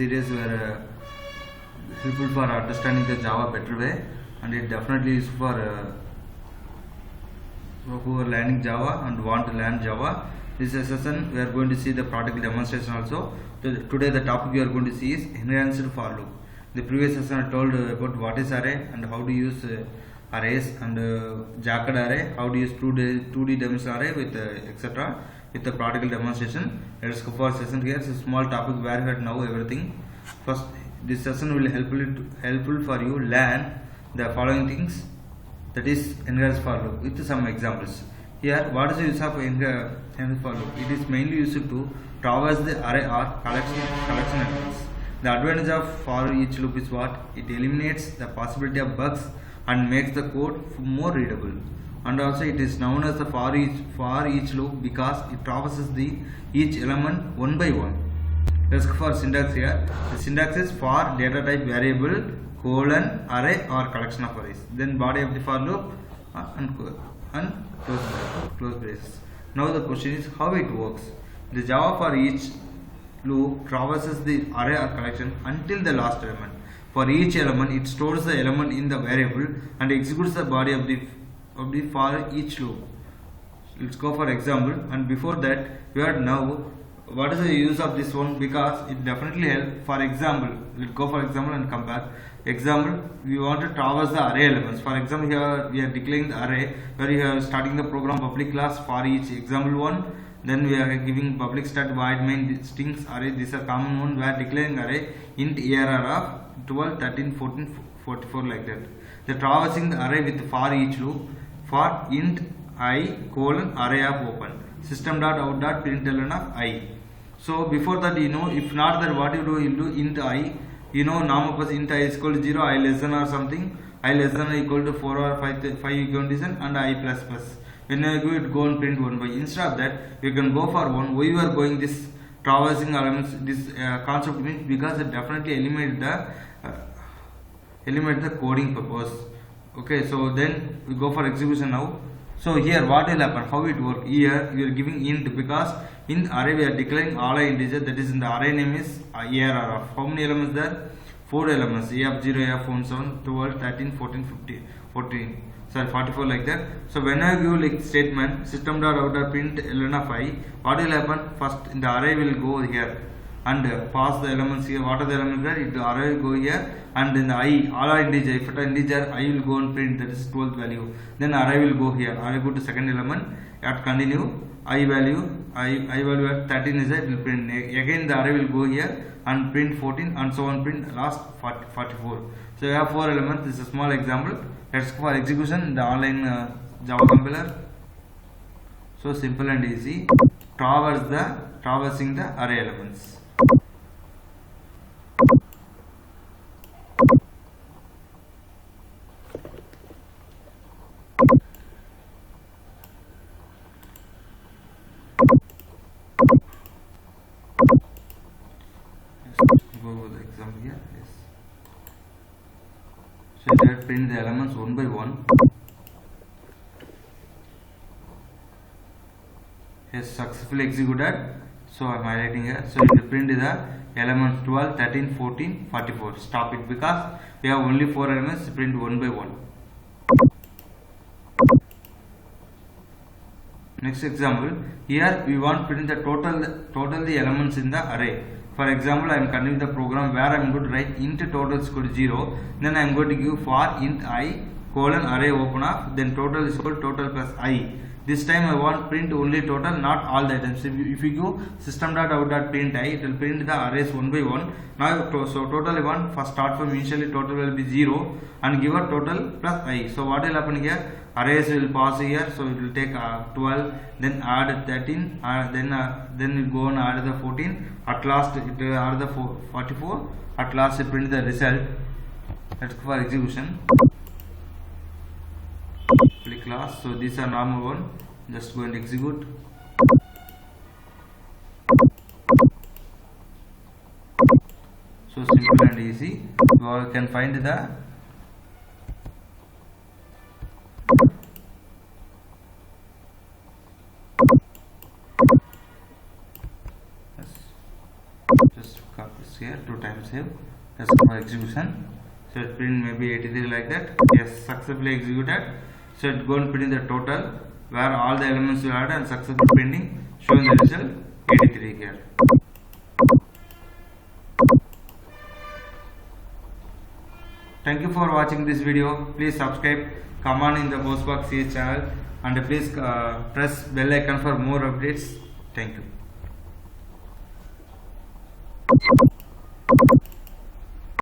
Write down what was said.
Series were helpful for understanding the Java better way, and it definitely is for who are learning Java and want to learn Java. This is a session we are going to see the practical demonstration also. Today the topic we are going to see is enhanced for loop. The previous session I told about what is array and how to use arrays, and jacket array, how to use 2D dimensional array with etc. with the practical demonstration. Let us go for session here. It's a small topic where we had now everything. First, this session will helpful for you learn the following things, that is enhanced for loop with some examples. Here, what is the use of enhanced for loop? It is mainly used to traverse the array or collection elements. The advantage of for each loop is what? It eliminates the possibility of bugs and makes the code more readable. And also it is known as the for each loop because it traverses each element one by one. Let's go for syntax here. The syntax is for data type variable colon array or collection of arrays. Then body of the for loop and close braces. Now the question is how it works. The Java for each loop traverses the array or collection until the last element. For each element, it stores the element in the variable and executes the body of the for each loop. Let's go for example, and before that we are now what is the use of this one, because it definitely help. For example, let's go for example and compare. Example, we want to traverse the array elements. For example, here we are declaring the array where we are starting the program public class for each example one. Then we are giving public stat void main strings array. These are common one. We are declaring array int ARR of 12, 13, 14, 44 like that. The traversing the array with for each loop for int I colon array of open system.out.println of I. So before that, if not that, what you do, you do int I. Normal plus int I is equal to 0, I less than or something, I less than or equal to 4 or 5 condition, and I plus plus. When you go and print 1 by. Instead of that, you can go for 1. Why you are going this traversing elements? This concept means because it definitely eliminate the coding purpose. Okay, so then we go for execution now. So here what will happen, how it work? Here we are giving int, because in array we are declaring all integer, that is in the array name is ARR of how many elements there? 4 elements, A of 0, A of 1, 7, 12, 13, 14, 15, 14, sorry 44 like that. So when I give like statement system.out.println of I, what will happen? First in the array will go here and pass the elements here. What are the elements there? The array will go here, and then the I, all are integer. If it are integer, I will go and print, that is 12th value. Then array will go here. Array go to second element. At continue, I value at 13 is it will print. Again the array will go here and print 14 and so on, print last 44. So we have 4 elements. This is a small example. Let's go for execution in the online Java compiler. So simple and easy. Traversing the array elements. Go with the example here. Yes. So let print the elements one by one. Yes, successfully executed. So I am highlighting here. So it will print the elements 12, 13, 14, 44. Stop it because we have only 4 elements. Print one by one. Next example. Here we want to print the total the elements in the array. For example, I am continuing the program where I am going to write int total is equal to 0. Then I am going to give for int I colon array open of, then total is equal to total plus I. This time I want print only total, not all the items. If you give system.out.print I, it will print the arrays one by one. Now so total I want, first start from initially total will be 0 and give a total plus I. So what will happen here? Arrays will pass here, so it will take 12, then add 13, then we go and add the 14. At last it will add the 44. At last it print the result. Let's go for execution. Click last. So these are normal one. Just go and execute. So simple and easy. You can find the just copies here, 2 times save. That's for execution. So it print maybe 83 like that. Yes, successfully executed. So it go and print the total where all the elements you add and successful printing showing the result 83 here. Thank you for watching this video. Please subscribe, comment in the post box CS channel, and please press bell icon for more updates. Thank you.